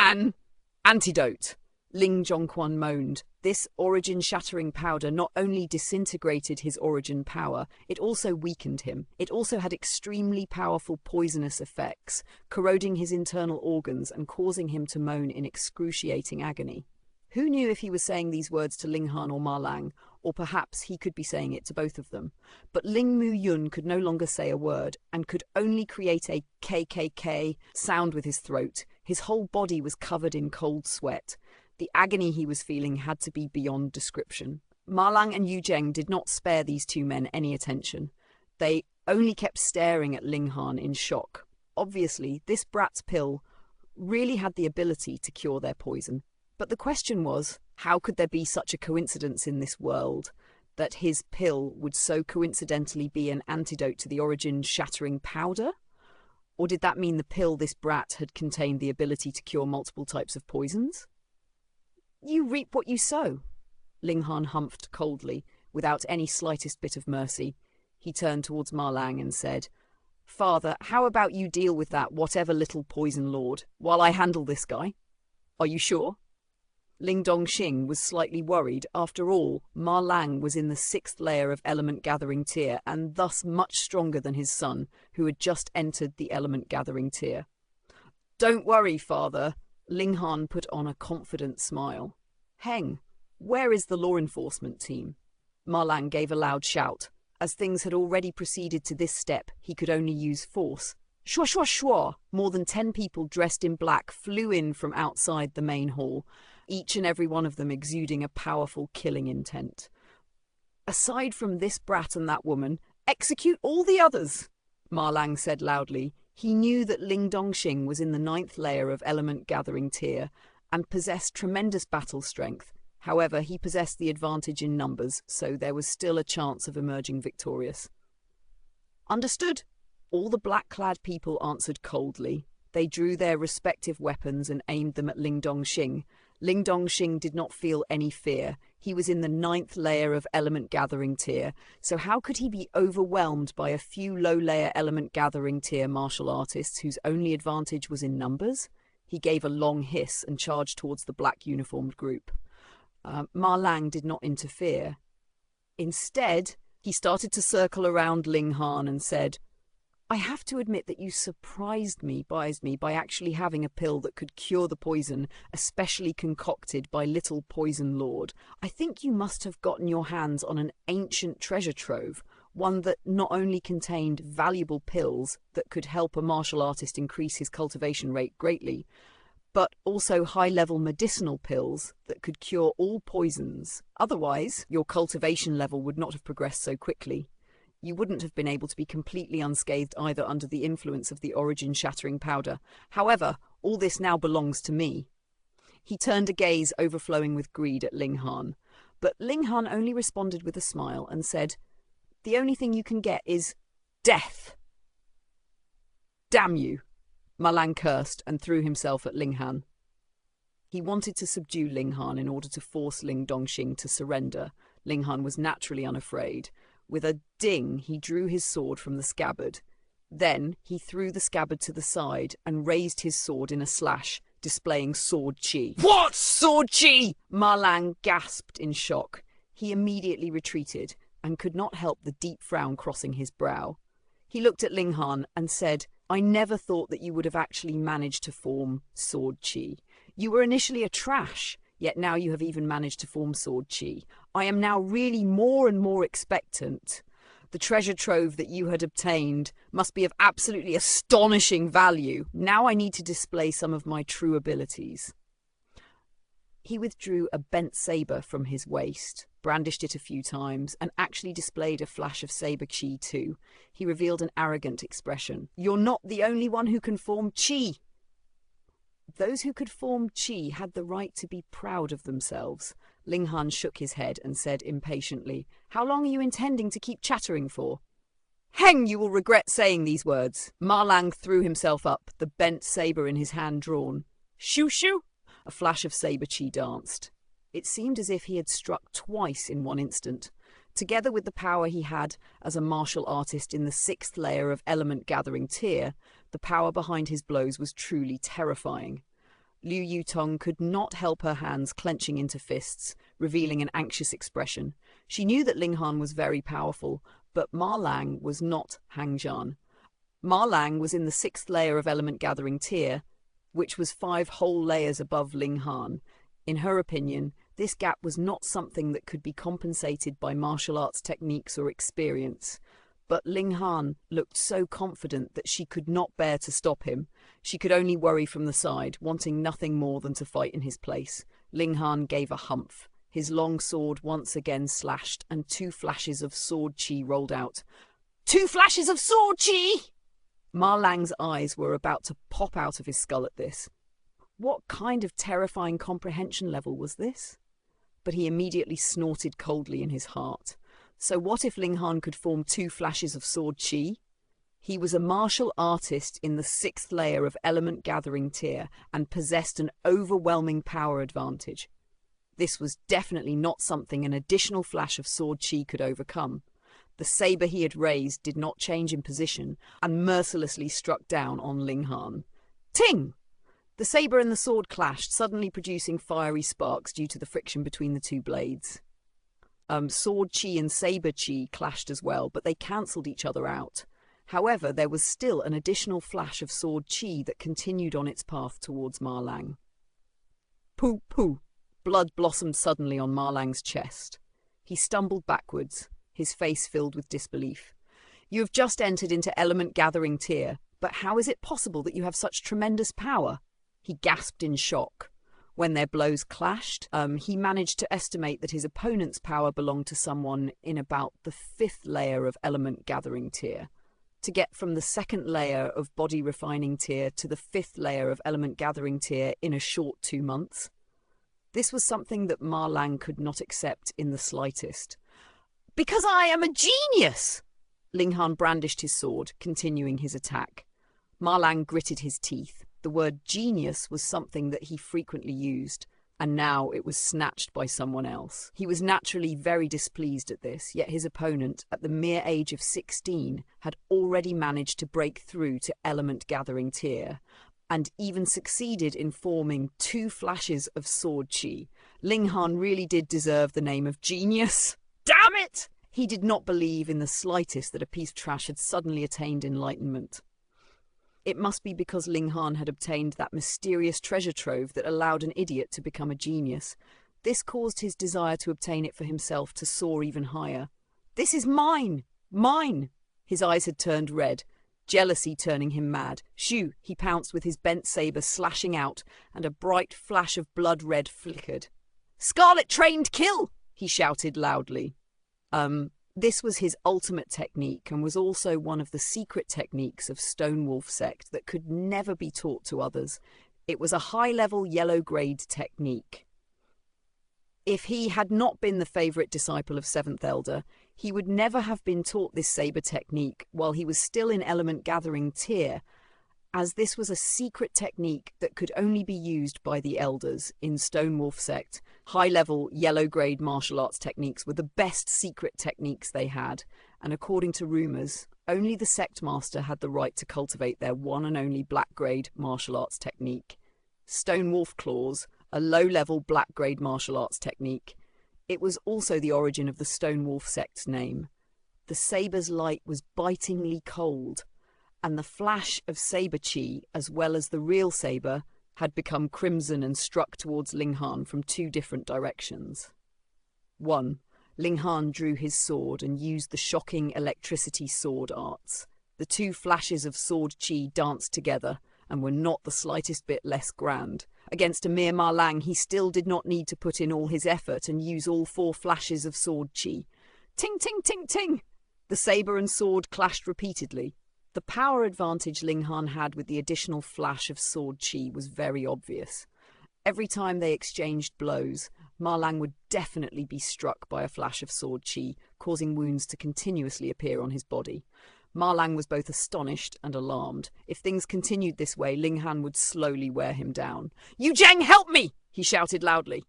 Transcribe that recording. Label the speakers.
Speaker 1: An antidote, Ling Zhongquan moaned. This origin-shattering powder not only disintegrated his origin power, it also weakened him. It also had extremely powerful poisonous effects, corroding his internal organs and causing him to moan in excruciating agony. Who knew if he was saying these words to Ling Han or Ma Lang, or perhaps he could be saying it to both of them. But Ling Mu Yun could no longer say a word, and could only create a KKK sound with his throat. His whole body was covered in cold sweat. The agony he was feeling had to be beyond description. Ma Lang and Yu Zheng did not spare these two men any attention. They only kept staring at Ling Han in shock. Obviously, this brat's pill really had the ability to cure their poison. But the question was, how could there be such a coincidence in this world that his pill would so coincidentally be an antidote to the origin-shattering powder? Or did that mean the pill this brat had contained the ability to cure multiple types of poisons? You reap what you sow, Ling Han humphed coldly, without any slightest bit of mercy. He turned towards Ma Lang and said, Father, how about you deal with that whatever little poison lord, while I handle this guy? Are you sure? Ling Dongxing was slightly worried. After all, Ma Lang was in the 6th layer of element-gathering tier, and thus much stronger than his son, who had just entered the element-gathering tier. Don't worry, father, Ling Han put on a confident smile. Heng, where is the law enforcement team? Ma Lang gave a loud shout. As things had already proceeded to this step, he could only use force. Shua shua shua! More than 10 people dressed in black flew in from outside the main hall, each and every one of them exuding a powerful killing intent. Aside from this brat and that woman, execute all the others, Ma Lang said loudly. He knew that Ling Dongxing was in the 9th layer of element-gathering tier and possessed tremendous battle strength. However, he possessed the advantage in numbers, so there was still a chance of emerging victorious. Understood. All the black-clad people answered coldly. They drew their respective weapons and aimed them at Ling Dongxing. Ling Dongxing did not feel any fear. He was in the 9th layer of element-gathering tier, so how could he be overwhelmed by a few low-layer element-gathering tier martial artists whose only advantage was in numbers? He gave a long hiss and charged towards the black-uniformed group. Ma Lang did not interfere. Instead, he started to circle around Ling Han and said, I have to admit that you surprised me by actually having a pill that could cure the poison, especially concocted by Little Poison Lord. I think you must have gotten your hands on an ancient treasure trove, one that not only contained valuable pills that could help a martial artist increase his cultivation rate greatly, but also high-level medicinal pills that could cure all poisons. Otherwise, your cultivation level would not have progressed so quickly. You wouldn't have been able to be completely unscathed either under the influence of the origin-shattering powder. However, all this now belongs to me. He turned a gaze overflowing with greed at Ling Han, but Ling Han only responded with a smile and said, The only thing you can get is death. Damn you, Ma Lang cursed and threw himself at Ling Han. He wanted to subdue Ling Han in order to force Ling Dongxing to surrender. Ling Han was naturally unafraid. With a ding, he drew his sword from the scabbard. Then he threw the scabbard to the side and raised his sword in a slash, displaying sword chi. What? Sword chi? Ma Lang gasped in shock. He immediately retreated and could not help the deep frown crossing his brow. He looked at Ling Han and said, I never thought that you would have actually managed to form sword chi. You were initially a trash, yet now you have even managed to form sword chi. I am now really more and more expectant. The treasure trove that you had obtained must be of absolutely astonishing value. Now I need to display some of my true abilities. He withdrew a bent saber from his waist, brandished it a few times, and actually displayed a flash of saber chi too. He revealed an arrogant expression. You're not the only one who can form chi. Those who could form chi had the right to be proud of themselves. Ling Han shook his head and said impatiently, How long are you intending to keep chattering for? Heng, you will regret saying these words. Ma Lang threw himself up, the bent saber in his hand drawn. Shoo shoo! A flash of saber chi danced. It seemed as if he had struck twice in one instant. Together with the power he had as a martial artist in the 6th layer of element-gathering tier, the power behind his blows was truly terrifying. Liu Yutong could not help her hands clenching into fists, revealing an anxious expression. She knew that Ling Han was very powerful, but Ma Lang was not Hang Zhan. Ma Lang was in the 6th layer of element gathering tier, which was 5 whole layers above Ling Han. In her opinion, this gap was not something that could be compensated by martial arts techniques or experience. But Ling Han looked so confident that she could not bear to stop him. She could only worry from the side, wanting nothing more than to fight in his place. Ling Han gave a humph. His long sword once again slashed, and 2 flashes of sword chi rolled out. 2 flashes of sword chi! Ma Lang's eyes were about to pop out of his skull at this. What kind of terrifying comprehension level was this? But he immediately snorted coldly in his heart. So what if Ling Han could form 2 flashes of sword chi? He was a martial artist in the 6th layer of element gathering tier and possessed an overwhelming power advantage. This was definitely not something an additional flash of sword chi could overcome. The saber he had raised did not change in position and mercilessly struck down on Ling Han. Ting! The saber and the sword clashed, suddenly producing fiery sparks due to the friction between the 2 blades. Sword chi and saber chi clashed as well, but they cancelled each other out. However, there was still an additional flash of sword chi that continued on its path towards Ma Lang. Pooh, pooh! Blood blossomed suddenly on Ma Lang's chest. He stumbled backwards, his face filled with disbelief. You have just entered into element gathering tier, but how is it possible that you have such tremendous power? He gasped in shock. When their blows clashed, he managed to estimate that his opponent's power belonged to someone in about the 5th layer of element gathering tier. To get from the 2nd layer of body refining tier to the 5th layer of element gathering tier in a short 2 months. This was something that Ma Lang could not accept in the slightest. Because I am a genius! Ling Han brandished his sword, continuing his attack. Ma Lang gritted his teeth. The word genius was something that he frequently used, and now it was snatched by someone else. He was naturally very displeased at this, yet his opponent, at the mere age of 16, had already managed to break through to element gathering tier, and even succeeded in forming 2 flashes of sword chi. Ling Han really did deserve the name of genius. Damn it! He did not believe in the slightest that a piece of trash had suddenly attained enlightenment. It must be because Ling Han had obtained that mysterious treasure trove that allowed an idiot to become a genius. This caused his desire to obtain it for himself to soar even higher. This is mine! Mine! His eyes had turned red, jealousy turning him mad. Shoo! He pounced with his bent saber slashing out, and a bright flash of blood red flickered. Scarlet trained kill! He shouted loudly. This was his ultimate technique and was also one of the secret techniques of Stonewolf sect that could never be taught to others. It was a high-level yellow-grade technique. If he had not been the favourite disciple of 7th Elder, he would never have been taught this saber technique while he was still in element gathering tier, as this was a secret technique that could only be used by the elders in Stonewolf sect. High-level, yellow-grade martial arts techniques were the best secret techniques they had, and according to rumours, only the sect master had the right to cultivate their one and only black-grade martial arts technique. Stonewolf Claws, a low-level black-grade martial arts technique. It was also the origin of the Stonewolf sect's name. The saber's light was bitingly cold, and the flash of saber chi, as well as the real saber, had become crimson and struck towards Ling Han from 2 different directions. 1. Ling Han drew his sword and used the shocking electricity sword arts. The 2 flashes of sword chi danced together and were not the slightest bit less grand. Against a mere Ma Lang, he still did not need to put in all his effort and use all 4 flashes of sword chi. Ting, ting, ting, ting! The saber and sword clashed repeatedly. The power advantage Ling Han had with the additional flash of sword chi was very obvious. Every time they exchanged blows, Ma Lang would definitely be struck by a flash of sword chi, causing wounds to continuously appear on his body. Ma Lang was both astonished and alarmed. If things continued this way, Ling Han would slowly wear him down. "Yu Zheng, help me!" he shouted loudly.